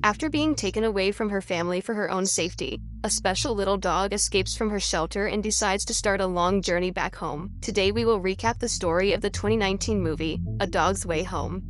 After being taken away from her family for her own safety, a special little dog escapes from her shelter and decides to start a long journey back home. Today we will recap the story of the 2019 movie, A Dog's Way Home.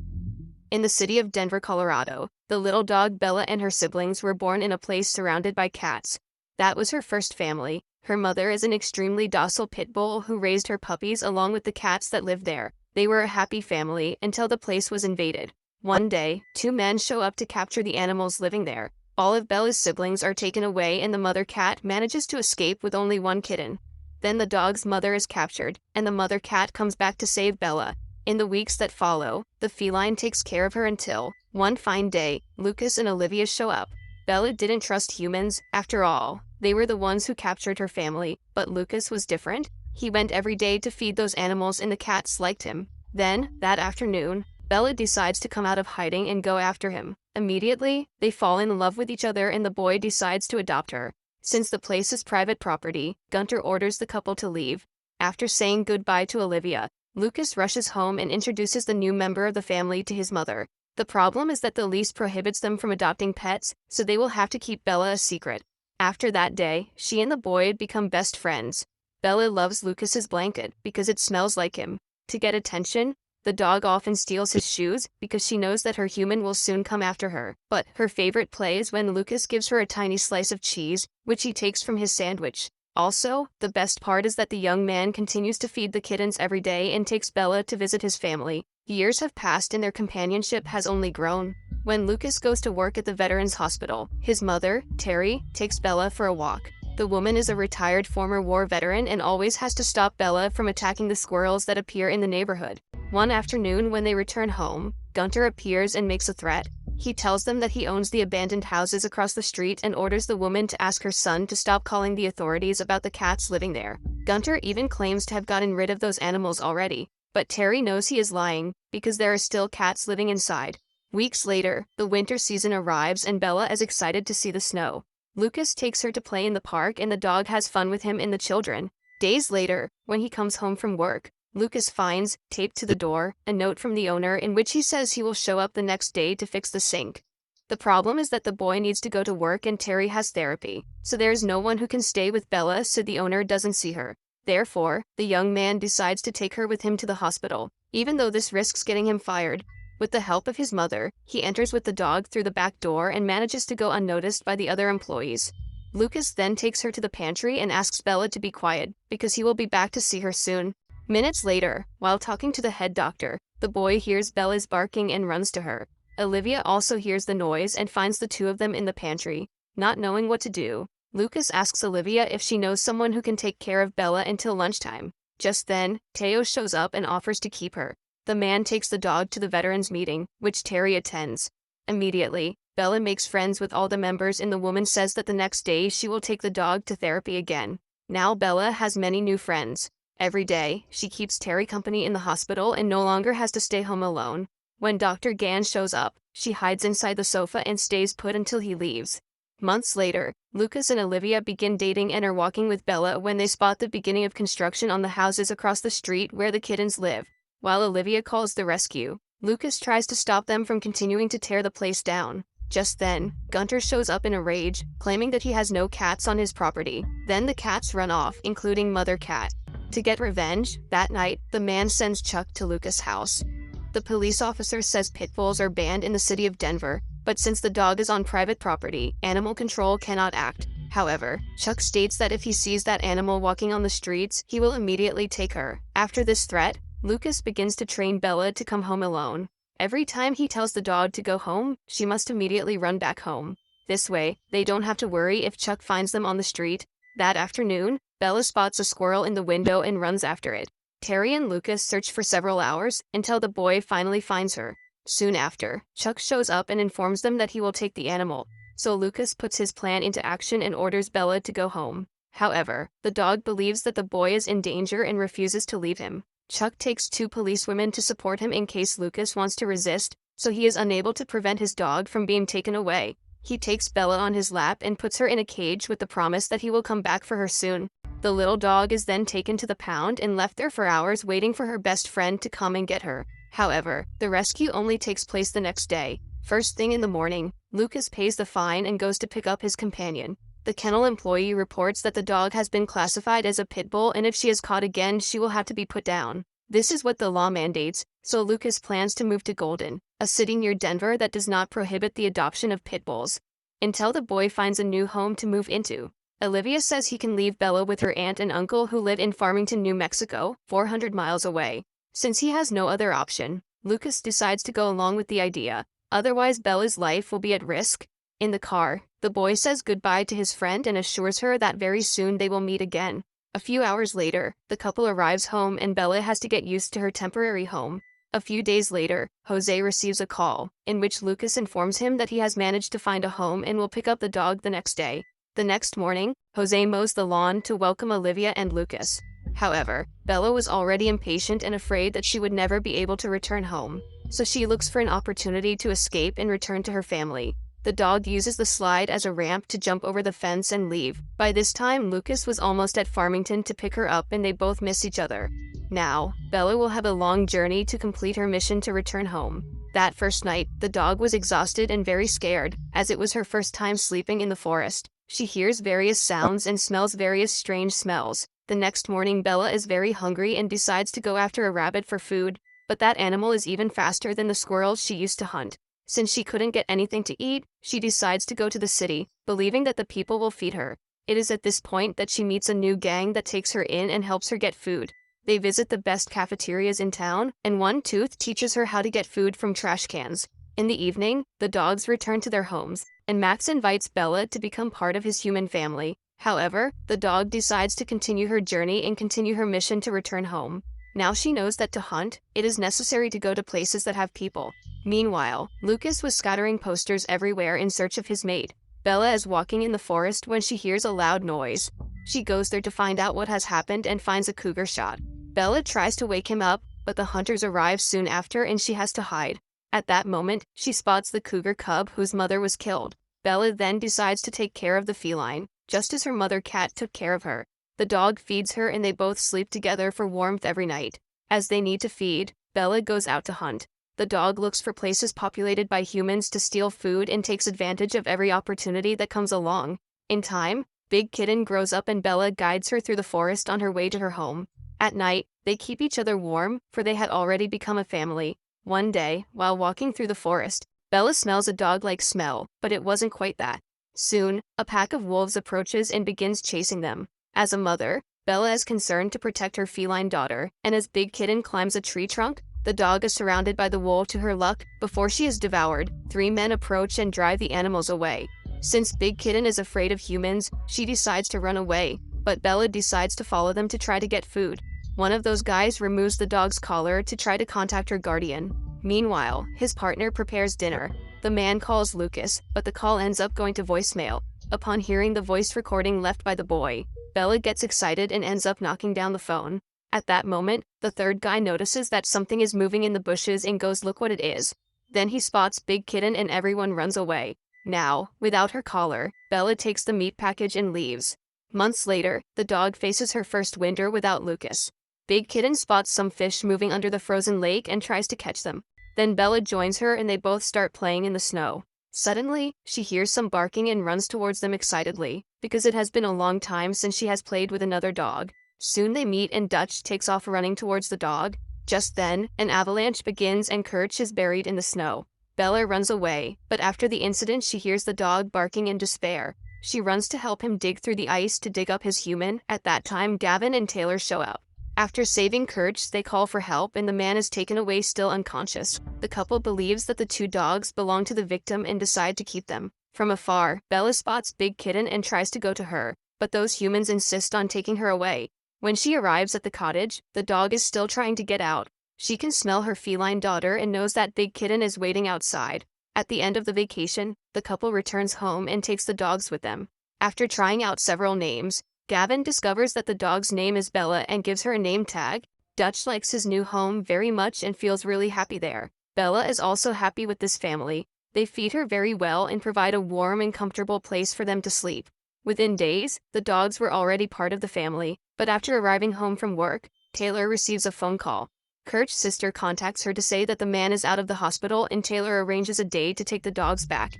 In the city of Denver, Colorado, the little dog Bella and her siblings were born in a place surrounded by cats. That was her first family. Her mother is an extremely docile pit bull who raised her puppies along with the cats that lived there. They were a happy family until the place was invaded. One day, two men show up to capture the animals living there. All of Bella's siblings are taken away and the mother cat manages to escape with only one kitten. Then the dog's mother is captured, and the mother cat comes back to save Bella. In the weeks that follow, the feline takes care of her until, one fine day, Lucas and Olivia show up. Bella didn't trust humans, after all. They were the ones who captured her family, but Lucas was different. He went every day to feed those animals and the cats liked him. Then, that afternoon, Bella decides to come out of hiding and go after him. Immediately, they fall in love with each other and the boy decides to adopt her. Since the place is private property, Gunter orders the couple to leave. After saying goodbye to Olivia, Lucas rushes home and introduces the new member of the family to his mother. The problem is that the lease prohibits them from adopting pets, so they will have to keep Bella a secret. After that day, she and the boy become best friends. Bella loves Lucas's blanket because it smells like him. To get attention, the dog often steals his shoes because she knows that her human will soon come after her. But her favorite play is when Lucas gives her a tiny slice of cheese, which he takes from his sandwich. Also, the best part is that the young man continues to feed the kittens every day and takes Bella to visit his family. Years have passed and their companionship has only grown. When Lucas goes to work at the Veterans Hospital, his mother, Terry, takes Bella for a walk. The woman is a retired former war veteran and always has to stop Bella from attacking the squirrels that appear in the neighborhood. One afternoon when they return home, Gunter appears and makes a threat. He tells them that he owns the abandoned houses across the street and orders the woman to ask her son to stop calling the authorities about the cats living there. Gunter even claims to have gotten rid of those animals already, but Terry knows he is lying because there are still cats living inside. Weeks later, the winter season arrives and Bella is excited to see the snow. Lucas takes her to play in the park and the dog has fun with him and the children. Days later, when he comes home from work, Lucas finds, taped to the door, a note from the owner in which he says he will show up the next day to fix the sink. The problem is that the boy needs to go to work and Terry has therapy, so there is no one who can stay with Bella so the owner doesn't see her. Therefore, the young man decides to take her with him to the hospital, even though this risks getting him fired. With the help of his mother, he enters with the dog through the back door and manages to go unnoticed by the other employees. Lucas then takes her to the pantry and asks Bella to be quiet, because he will be back to see her soon. Minutes later, while talking to the head doctor, the boy hears Bella's barking and runs to her. Olivia also hears the noise and finds the two of them in the pantry. Not knowing what to do, Lucas asks Olivia if she knows someone who can take care of Bella until lunchtime. Just then, Teo shows up and offers to keep her. The man takes the dog to the veterans meeting, which Terry attends. Immediately, Bella makes friends with all the members and the woman says that the next day she will take the dog to therapy again. Now Bella has many new friends. Every day, she keeps Terry company in the hospital and no longer has to stay home alone. When Dr. Gann shows up, she hides inside the sofa and stays put until he leaves. Months later, Lucas and Olivia begin dating and are walking with Bella when they spot the beginning of construction on the houses across the street where the kittens live. While Olivia calls the rescue, Lucas tries to stop them from continuing to tear the place down. Just then, Gunter shows up in a rage, claiming that he has no cats on his property. Then the cats run off, including Mother Cat. To get revenge, that night, the man sends Chuck to Lucas' house. The police officer says pit bulls are banned in the city of Denver, but since the dog is on private property, animal control cannot act. However, Chuck states that if he sees that animal walking on the streets, he will immediately take her. After this threat, Lucas begins to train Bella to come home alone. Every time he tells the dog to go home, she must immediately run back home. This way, they don't have to worry if Chuck finds them on the street. That afternoon, Bella spots a squirrel in the window and runs after it. Terry and Lucas search for several hours until the boy finally finds her. Soon after, Chuck shows up and informs them that he will take the animal, so Lucas puts his plan into action and orders Bella to go home. However, the dog believes that the boy is in danger and refuses to leave him. Chuck takes two policewomen to support him in case Lucas wants to resist, so he is unable to prevent his dog from being taken away. He takes Bella on his lap and puts her in a cage with the promise that he will come back for her soon. The little dog is then taken to the pound and left there for hours waiting for her best friend to come and get her. However, the rescue only takes place the next day. First thing in the morning, Lucas pays the fine and goes to pick up his companion. The kennel employee reports that the dog has been classified as a pit bull, and if she is caught again, she will have to be put down. This is what the law mandates, so Lucas plans to move to Golden, a city near Denver that does not prohibit the adoption of pit bulls, until the boy finds a new home to move into. Olivia says he can leave Bella with her aunt and uncle who live in Farmington, New Mexico, 400 miles away. Since he has no other option, Lucas decides to go along with the idea. Otherwise, Bella's life will be at risk. In the car, the boy says goodbye to his friend and assures her that very soon they will meet again. A few hours later, the couple arrives home and Bella has to get used to her temporary home. A few days later, Jose receives a call, in which Lucas informs him that he has managed to find a home and will pick up the dog the next day. The next morning, Jose mows the lawn to welcome Olivia and Lucas. However, Bella was already impatient and afraid that she would never be able to return home, so she looks for an opportunity to escape and return to her family. The dog uses the slide as a ramp to jump over the fence and leave. By this time, Lucas was almost at Farmington to pick her up and they both miss each other. Now, Bella will have a long journey to complete her mission to return home. That first night, the dog was exhausted and very scared, as it was her first time sleeping in the forest. She hears various sounds and smells various strange smells. The next morning, Bella is very hungry and decides to go after a rabbit for food, but that animal is even faster than the squirrels she used to hunt. Since she couldn't get anything to eat, she decides to go to the city, believing that the people will feed her. It is at this point that she meets a new gang that takes her in and helps her get food. They visit the best cafeterias in town, and one tooth teaches her how to get food from trash cans. In the evening, the dogs return to their homes, and Max invites Bella to become part of his human family. However, the dog decides to continue her journey and continue her mission to return home. Now she knows that to hunt, it is necessary to go to places that have people. Meanwhile, Lucas was scattering posters everywhere in search of his mate. Bella is walking in the forest when she hears a loud noise. She goes there to find out what has happened and finds a cougar shot. Bella tries to wake him up, but the hunters arrive soon after and she has to hide. At that moment, she spots the cougar cub whose mother was killed. Bella then decides to take care of the feline, just as her mother cat took care of her. The dog feeds her and they both sleep together for warmth every night. As they need to feed, Bella goes out to hunt. The dog looks for places populated by humans to steal food and takes advantage of every opportunity that comes along. In time, Big Kitten grows up and Bella guides her through the forest on her way to her home. At night, they keep each other warm, for they had already become a family. One day, while walking through the forest, Bella smells a dog-like smell, but it wasn't quite that. Soon, a pack of wolves approaches and begins chasing them. As a mother, Bella is concerned to protect her feline daughter, and as Big Kitten climbs a tree trunk, the dog is surrounded by the wolf. To her luck, before she is devoured, 3 men approach and drive the animals away. Since Big Kitten is afraid of humans, she decides to run away, but Bella decides to follow them to try to get food. One of those guys removes the dog's collar to try to contact her guardian. Meanwhile, his partner prepares dinner. The man calls Lucas, but the call ends up going to voicemail. Upon hearing the voice recording left by the boy, Bella gets excited and ends up knocking down the phone. At that moment, the third guy notices that something is moving in the bushes and goes look what it is. Then he spots Big Kitten and everyone runs away. Now, without her collar, Bella takes the meat package and leaves. Months later, the dog faces her first winter without Lucas. Big Kitten spots some fish moving under the frozen lake and tries to catch them. Then Bella joins her and they both start playing in the snow. Suddenly, she hears some barking and runs towards them excitedly, because it has been a long time since she has played with another dog. Soon they meet and Dutch takes off running towards the dog. Just then, an avalanche begins and Kirch is buried in the snow. Bella runs away, but after the incident she hears the dog barking in despair. She runs to help him dig through the ice to dig up his human. At that time, Gavin and Taylor show up. After saving Kirch, they call for help and the man is taken away still unconscious. The couple believes that the 2 dogs belong to the victim and decide to keep them. From afar, Bella spots Big Kitten and tries to go to her, but those humans insist on taking her away. When she arrives at the cottage, the dog is still trying to get out. She can smell her feline daughter and knows that Big Kitten is waiting outside. At the end of the vacation, the couple returns home and takes the dogs with them. After trying out several names, Gavin discovers that the dog's name is Bella and gives her a name tag. Dutch likes his new home very much and feels really happy there. Bella is also happy with this family. They feed her very well and provide a warm and comfortable place for them to sleep. Within days, the dogs were already part of the family, but after arriving home from work, Taylor receives a phone call. Kurt's sister contacts her to say that the man is out of the hospital and Taylor arranges a day to take the dogs back.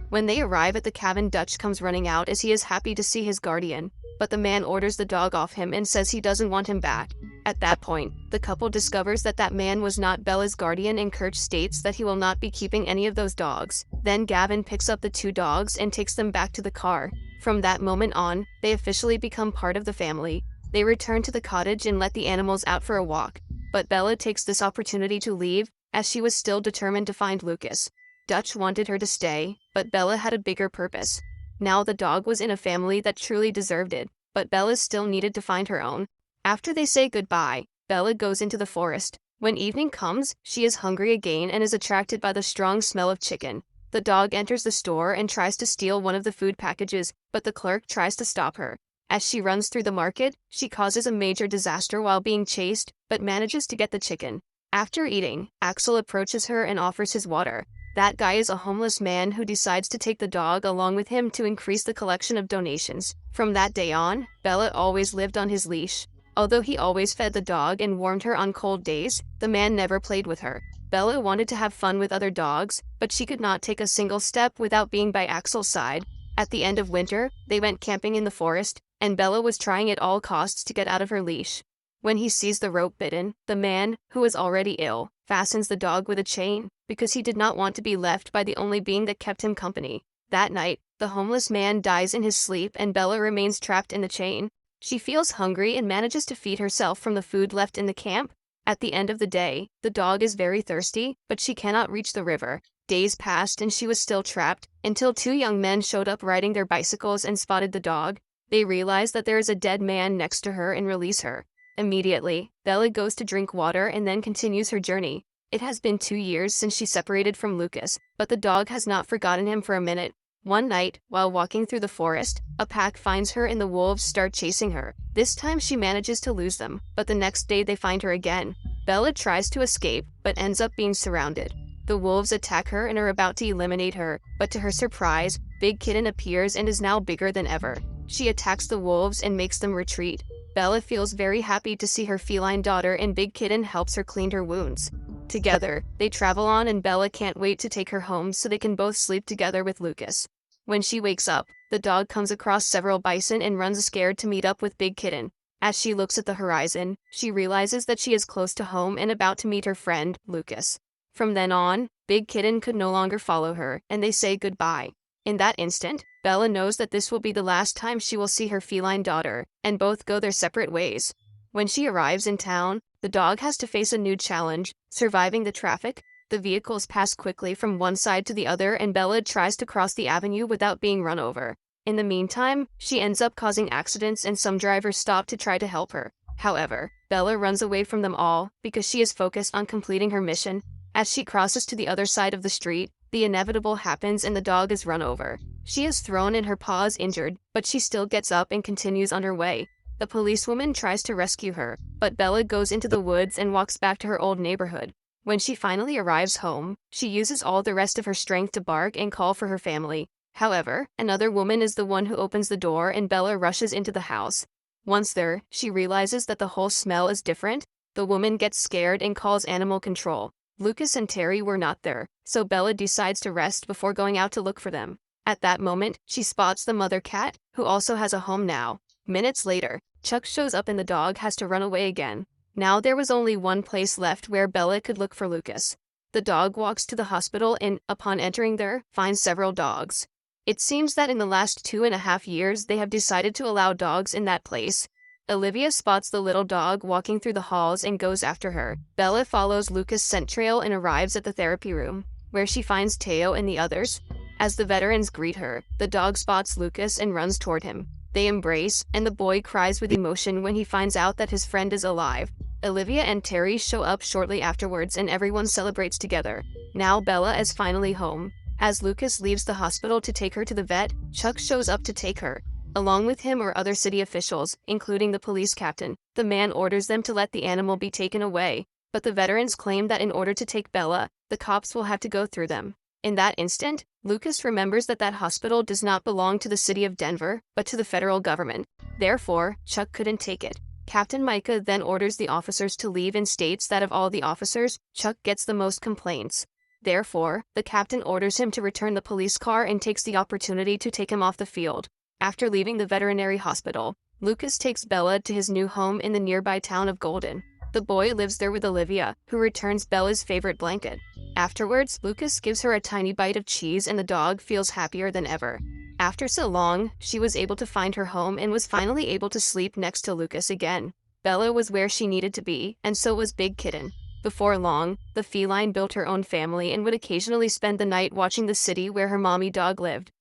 When they arrive at the cabin, Dutch comes running out as he is happy to see his guardian, but the man orders the dog off him and says he doesn't want him back. At that point, the couple discovers that that man was not Bella's guardian and Kurt states that he will not be keeping any of those dogs. Then Gavin picks up the two dogs and takes them back to the car. From that moment on, they officially become part of the family. They return to the cottage and let the animals out for a walk, but Bella takes this opportunity to leave, as she was still determined to find Lucas. Dutch wanted her to stay, but Bella had a bigger purpose. Now the dog was in a family that truly deserved it, but Bella still needed to find her own. After they say goodbye, Bella goes into the forest. When evening comes, she is hungry again and is attracted by the strong smell of chicken. The dog enters the store and tries to steal one of the food packages, but the clerk tries to stop her. As she runs through the market, she causes a major disaster while being chased, but manages to get the chicken. After eating, Axel approaches her and offers his water. That guy is a homeless man who decides to take the dog along with him to increase the collection of donations. From that day on, Bella always lived on his leash. Although he always fed the dog and warmed her on cold days, the man never played with her. Bella wanted to have fun with other dogs, but she could not take a single step without being by Axel's side. At the end of winter, they went camping in the forest, and Bella was trying at all costs to get out of her leash. When he sees the rope bitten, the man, who is already ill, fastens the dog with a chain, because he did not want to be left by the only being that kept him company. That night, the homeless man dies in his sleep and Bella remains trapped in the chain. She feels hungry and manages to feed herself from the food left in the camp. At the end of the day, the dog is very thirsty, but she cannot reach the river. Days passed and she was still trapped, until two young men showed up riding their bicycles and spotted the dog. They realize that there is a dead man next to her and release her. Immediately, Bella goes to drink water and then continues her journey. It has been 2 years since she separated from Lucas, but the dog has not forgotten him for a minute. One night, while walking through the forest, a pack finds her and the wolves start chasing her. This time she manages to lose them, but the next day they find her again. Bella tries to escape, but ends up being surrounded. The wolves attack her and are about to eliminate her, but to her surprise, Big Kitten appears and is now bigger than ever. She attacks the wolves and makes them retreat. Bella feels very happy to see her feline daughter and Big Kitten helps her clean her wounds. Together, they travel on and Bella can't wait to take her home so they can both sleep together with Lucas. When she wakes up, the dog comes across several bison and runs scared to meet up with Big Kitten. As she looks at the horizon, she realizes that she is close to home and about to meet her friend, Lucas. From then on, Big Kitten could no longer follow her, and they say goodbye. In that instant, Bella knows that this will be the last time she will see her feline daughter, and both go their separate ways. When she arrives in town, the dog has to face a new challenge, surviving the traffic. The vehicles pass quickly from one side to the other and Bella tries to cross the avenue without being run over. In the meantime, she ends up causing accidents and some drivers stop to try to help her. However, Bella runs away from them all because she is focused on completing her mission. As she crosses to the other side of the street, the inevitable happens and the dog is run over. She is thrown and her paw is injured, but she still gets up and continues on her way. The policewoman tries to rescue her, but Bella goes into the woods and walks back to her old neighborhood. When she finally arrives home, she uses all the rest of her strength to bark and call for her family. However, another woman is the one who opens the door and Bella rushes into the house. Once there, she realizes that the whole smell is different. The woman gets scared and calls animal control. Lucas and Terry were not there, so Bella decides to rest before going out to look for them. At that moment, she spots the mother cat, who also has a home now. Minutes later, Chuck shows up and the dog has to run away again. Now there was only one place left where Bella could look for Lucas. The dog walks to the hospital and, upon entering there, finds several dogs. It seems that in the last 2.5 years they have decided to allow dogs in that place. Olivia spots the little dog walking through the halls and goes after her. Bella follows Lucas' scent trail and arrives at the therapy room, where she finds Teo and the others. As the veterans greet her, the dog spots Lucas and runs toward him. They embrace, and the boy cries with emotion when he finds out that his friend is alive. Olivia and Terry show up shortly afterwards and everyone celebrates together. Now Bella is finally home. As Lucas leaves the hospital to take her to the vet, Chuck shows up to take her. Along with him are other city officials, including the police captain. The man orders them to let the animal be taken away, but the veterans claim that in order to take Bella, the cops will have to go through them. In that instant, Lucas remembers that that hospital does not belong to the city of Denver, but to the federal government. Therefore, Chuck couldn't take it. Captain Micah then orders the officers to leave and states that of all the officers, Chuck gets the most complaints. Therefore, the captain orders him to return the police car and takes the opportunity to take him off the field. After leaving the veterinary hospital, Lucas takes Bella to his new home in the nearby town of Golden. The boy lives there with Olivia, who returns Bella's favorite blanket. Afterwards, Lucas gives her a tiny bite of cheese and the dog feels happier than ever. After so long, she was able to find her home and was finally able to sleep next to Lucas again. Bella was where she needed to be, and so was Big Kitten. Before long, the feline built her own family and would occasionally spend the night watching the city where her mommy dog lived.